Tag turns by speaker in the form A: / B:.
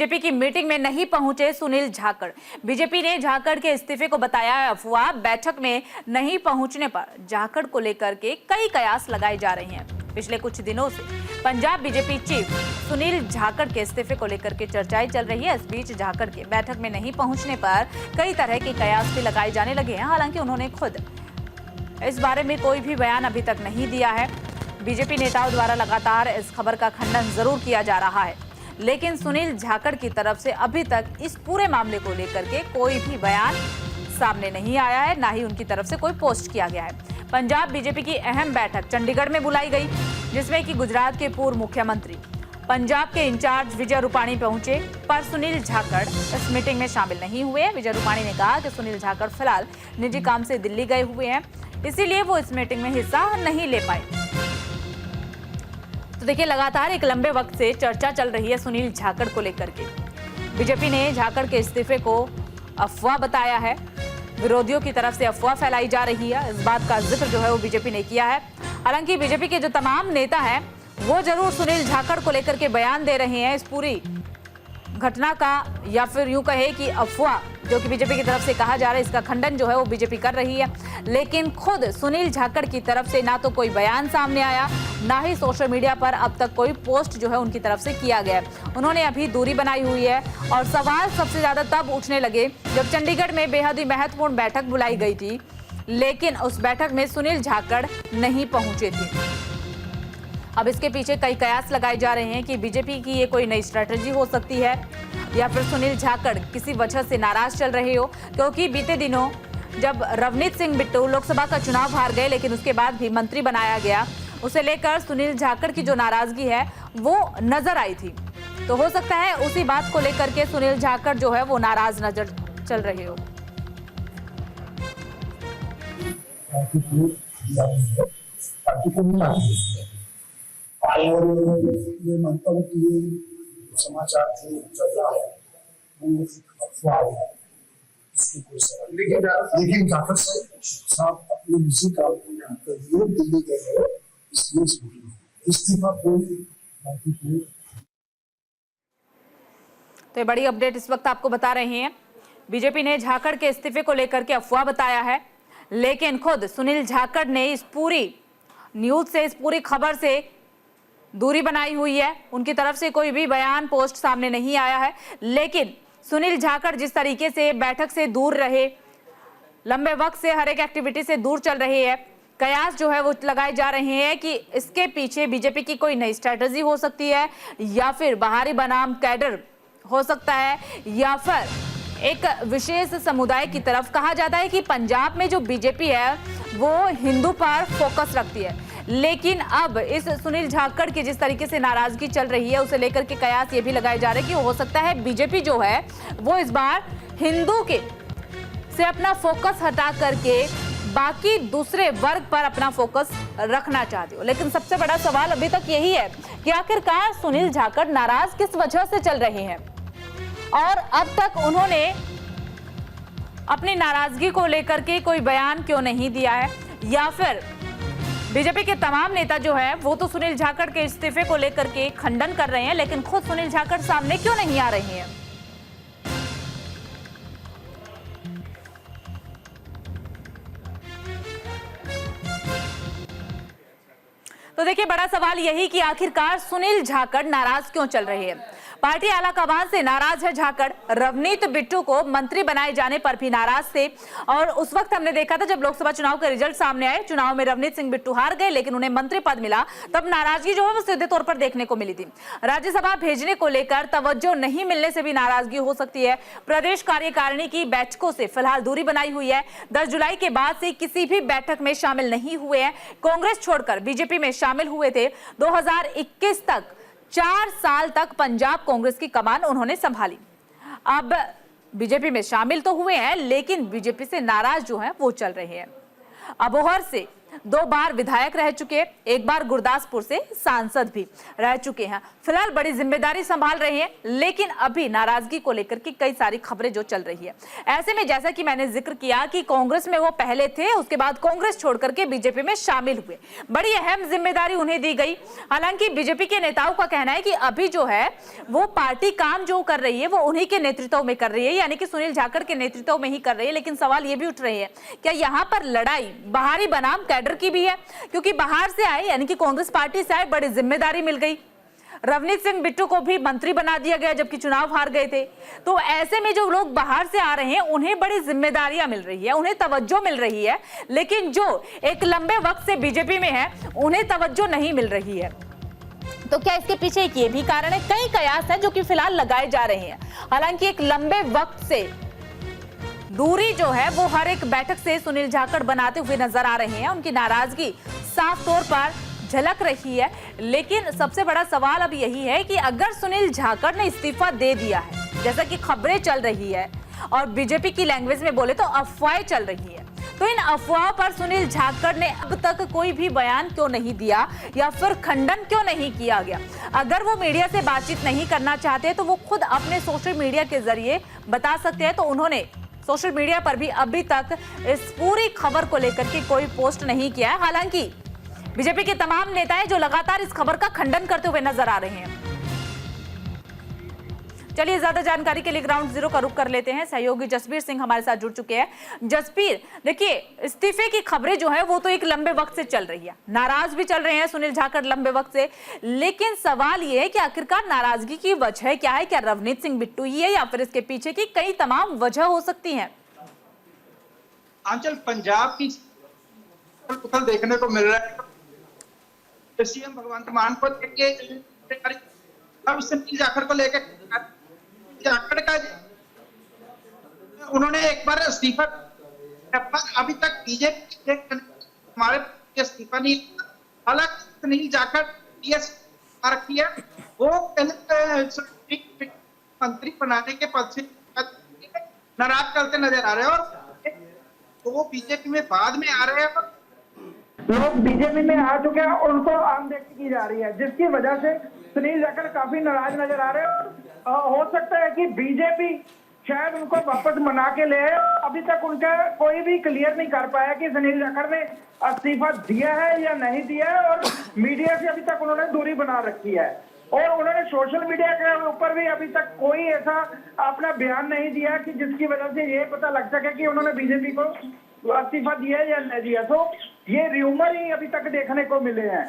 A: BJP की meeting में नहीं पहुंचे सुनील जाखड़। बीजेपी ने जाखड़ के इस्तीफे को बताया अफवाह। बैठक में नहीं पहुंचने पर जाखड़ को लेकर के कई कयास लगाए जा रहे हैं। पिछले कुछ दिनों से पंजाब बीजेपी चीफ सुनील जाखड़ के इस्तीफे को लेकर के चर्चाएं चल रही है। इस बीच जाखड़ के बैठक में नहीं पहुंचने पर कई तरह के कयास भी लगाए जाने लगे हैं। हालांकि उन्होंने खुद इस बारे में कोई भी बयान अभी तक नहीं दिया है। बीजेपी नेताओं द्वारा लगातार इस खबर का खंडन जरूर किया जा रहा है, लेकिन सुनील जाखड़ की तरफ से अभी तक इस पूरे मामले को लेकर के कोई भी बयान सामने नहीं आया है, ना ही उनकी तरफ से कोई पोस्ट किया गया है। पंजाब बीजेपी की अहम बैठक चंडीगढ़ में बुलाई गई, जिसमें कि गुजरात के पूर्व मुख्यमंत्री पंजाब के इंचार्ज विजय रूपाणी पहुंचे, पर सुनील जाखड़ इस मीटिंग में शामिल नहीं हुए। विजय रूपाणी ने कहा कि सुनील जाखड़ फिलहाल निजी काम से दिल्ली गए हुए हैं, इसीलिए वो इस मीटिंग में हिस्सा नहीं ले पाए। तो देखिए, लगातार एक लंबे वक्त से चर्चा चल रही है सुनील जाखड़ को लेकर के। बीजेपी ने जाखड़ के इस्तीफे को अफवाह बताया है। विरोधियों की तरफ से अफवाह फैलाई जा रही है, इस बात का जिक्र जो है वो बीजेपी ने किया है। हालांकि बीजेपी के जो तमाम नेता हैं वो जरूर सुनील जाखड़ को लेकर के बयान दे रहे हैं। इस पूरी घटना का, या फिर यूं कहे कि अफवाह जो कि बीजेपी की तरफ से कहा जा रहा है, इसका खंडन जो है वो बीजेपी कर रही है। लेकिन खुद सुनील जाखड़ की तरफ से ना तो कोई बयान सामने आया, ना ही सोशल मीडिया पर अब तक कोई पोस्ट जो है उनकी तरफ से किया गया है। उन्होंने अभी दूरी बनाई हुई है और सवाल सबसे ज्यादा तब उठने लगे जब चंडीगढ़ में बेहद ही महत्वपूर्ण बैठक बुलाई गई थी, लेकिन उस बैठक में सुनील जाखड़ नहीं पहुंचे थे। अब इसके पीछे कई कयास लगाए जा रहे हैं कि बीजेपी की ये कोई नई स्ट्रेटजी हो सकती है, या फिर सुनील जाखड़ किसी वजह से नाराज चल रहे हो, क्योंकि बीते दिनों जब रवनीत सिंह बिट्टू लोकसभा का चुनाव हार गए लेकिन उसके बाद भी मंत्री बनाया गया, उसे लेकर सुनील जाखड़ की जो नाराजगी है वो नजर आई थी। तो हो सकता है उसी बात को लेकर के सुनील जाखड़ जो है वो नाराज नजर चल रहे हो।
B: और ये मानता हूँ कि ये समाचार जो चल रहा है वो अफवाह है, इसमें कोई सवाल नहीं। लेकिन जाखड़ साहब अपने निजी काम को लेकर दिल्ली गए हैं, इसलिए इस्तीफा कोई।
A: तो ये बड़ी अपडेट इस वक्त आपको बता रहे हैं। बीजेपी ने जाखड़ के इस्तीफे को लेकर के अफवाह बताया है, लेकिन खुद सुनील जाखड़ ने इस पूरी न्यूज से, इस पूरी खबर से दूरी बनाई हुई है। उनकी तरफ से कोई भी बयान पोस्ट सामने नहीं आया है। लेकिन सुनील जाखड़ जिस तरीके से बैठक से दूर रहे, लंबे वक्त से हर एक एक्टिविटी से दूर चल रहे हैं, कयास जो है वो लगाए जा रहे हैं कि इसके पीछे बीजेपी की कोई नई स्ट्रेटजी हो सकती है, या फिर बाहरी बनाम कैडर हो सकता है, या फिर एक विशेष समुदाय की तरफ। कहा जाता है कि पंजाब में जो बीजेपी है वो हिंदू पर फोकस रखती है, लेकिन अब इस सुनील जाखड़ की जिस तरीके से नाराजगी चल रही है उसे लेकर के कयास ये भी लगाए जा रहे हैं कि हो सकता है बीजेपी जो है वो इस बार हिंदू के से अपना फोकस हटा करके बाकी दूसरे वर्ग पर अपना फोकस रखना चाहती हो। लेकिन सबसे बड़ा सवाल अभी तक यही है कि आखिरकार सुनील जाखड़ नाराज किस वजह से चल रहे हैं, और अब तक उन्होंने अपनी नाराजगी को लेकर के कोई बयान क्यों नहीं दिया है, या फिर बीजेपी के तमाम नेता जो है वो तो सुनील जाखड़ के इस्तीफे को लेकर के खंडन कर रहे हैं, लेकिन खुद सुनील जाखड़ सामने क्यों नहीं आ रहे हैं। तो देखिए, बड़ा सवाल यही कि आखिरकार सुनील जाखड़ नाराज क्यों चल रहे हैं। पार्टी आला कमान से नाराज है जाखड़। रवनीत बिट्टू को मंत्री बनाए जाने पर भी नाराज थे, और उस वक्त हमने देखा था जब लोकसभा चुनाव के रिजल्ट सामने आए, चुनाव में रवनीत सिंह बिट्टू हार गए लेकिन उन्हें मंत्री पद मिला, तब नाराजगी जो है वो सीधे तौर पर देखने को मिली थी। राज्यसभा भेजने को लेकर तवज्जो नहीं मिलने से भी नाराजगी हो सकती है। प्रदेश कार्यकारिणी की बैठकों से फिलहाल दूरी बनाई हुई है। 10 जुलाई के बाद से किसी भी बैठक में शामिल नहीं हुए हैं। कांग्रेस छोड़कर बीजेपी में शामिल हुए थे। 2021 तक 4 साल तक पंजाब कांग्रेस की कमान उन्होंने संभाली। अब बीजेपी में शामिल तो हुए हैं, लेकिन बीजेपी से नाराज जो है वो चल रहे हैं। अबोहर से 2 बार विधायक रह चुके, एक बार गुरदासपुर से सांसद भी रह चुके हैं। फिलहाल बड़ी जिम्मेदारी संभाल रहे हैं, लेकिन अभी नाराजगी को लेकर के कई सारी खबरें जो चल रही है। ऐसे में जैसा कि मैंने जिक्र किया कि कांग्रेस में वो पहले थे, उसके बाद कांग्रेस छोड़ करके बीजेपी में शामिल हुए, बड़ी अहम जिम्मेदारी उन्हें दी गई। हालांकि बीजेपी के नेताओं का कहना है कि अभी जो है वो पार्टी काम जो कर रही है वो उन्हीं के नेतृत्व में कर रही है, यानी कि सुनील जाखड़ के नेतृत्व में ही कर रही है। लेकिन सवाल ये भी उठ रहे हैं, क्या यहाँ पर लड़ाई बाहरी बनाम कैडर की भी है? क्योंकि बाहर से आए, यानी कि कांग्रेस पार्टी से आए, बड़ी जिम्मेदारी मिल गई। रवनीत सिंह बिट्टू को भी मंत्री बना दिया गया, जबकि चुनाव हार गए थे। तो ऐसे में जो लोग बाहर से आ रहे हैं उन्हें बड़ी जिम्मेदारियां मिल रही है, उन्हें तवज्जो मिल रही है, लेकिन जो एक लंबे वक्त से बीजेपी में है उन्हें तवज्जो नहीं मिल रही है। तो क्या इसके पीछे एक ये भी कारण है? कई कयास है जो कि फिलहाल लगाए जा रहे हैं। हालांकि एक लंबे वक्त से दूरी जो है वो हर एक बैठक से सुनील जाखड़ बनाते हुए नजर आ रहे हैं। उनकी नाराजगी साफ तौर पर झलक रही है। लेकिन सबसे बड़ा सवाल अब यही है कि अगर सुनील जाखड़ ने इस्तीफा दे दिया है, जैसा कि खबरें चल रही है और बीजेपी की लैंग्वेज में बोले तो अफवाहें चल रही है, तो इन अफवाहों पर सुनील जाखड़ ने अब तक कोई भी बयान क्यों नहीं दिया या फिर खंडन क्यों नहीं किया गया? अगर वो मीडिया से बातचीत नहीं करना चाहते तो वो खुद अपने सोशल मीडिया के जरिए बता सकते हैं। तो उन्होंने सोशल मीडिया पर भी अभी तक इस पूरी खबर को लेकर के कोई पोस्ट नहीं किया है। हालांकि बीजेपी के तमाम नेता हैं जो लगातार इस खबर का खंडन करते हुए नजर आ रहे हैं। चलिए ज्यादा जानकारी के लिए ग्राउंड जीरो का रुख कर लेते हैं। सहयोगी जसबीर सिंह हमारे साथ जुड़ चुके हैं। जसबीर, देखिए इस्तीफे की खबरें जो है वो तो एक लंबे वक्त से चल रही है, नाराज भी चल रहे हैं सुनील जाखड़ लंबे वक्त से, लेकिन सवाल ये है कि आखिरकार नाराजगी की वजह क्या है? क्या रवनीत सिंह बिट्टू ही है या फिर इसके पीछे की कई तमाम वजह हो सकती है?
C: आंचल, पंजाब की उथल देखने को मिल रहा है। सीएम भगवंत मान को लेके अब सुनील जाखड़ को लेकर जाखड़ का उन्होंने एक बार इस्तीफा, अभी तक बीजेपी हमारे इस्तीफा नहीं। हालांकि सुनील जाखड़ रखी है, वो मंत्री बनाने के पद से नाराज करते नजर आ रहे हैं और तो वो बीजेपी में बाद में आ रहे हैं। लोग बीजेपी में आ चुके हैं और उनको अनदेखी की जा रही है, जिसकी वजह से सुनील जाखड़ काफी नाराज नजर आ रहे हैं। हो सकता है कि बीजेपी शायद उनको वापस मना के ले। अभी तक उनका कोई भी क्लियर नहीं कर पाया कि सुनील जाखड़ ने इस्तीफा दिया है या नहीं दिया है, और मीडिया से अभी तक उन्होंने दूरी बना रखी है और उन्होंने सोशल मीडिया के ऊपर भी अभी तक कोई ऐसा अपना बयान नहीं दिया कि जिसकी वजह से ये पता लग सके कि उन्होंने बीजेपी को इस्तीफा दिया या नहीं दिया। तो ये र्यूमर ही अभी तक देखने को मिले हैं।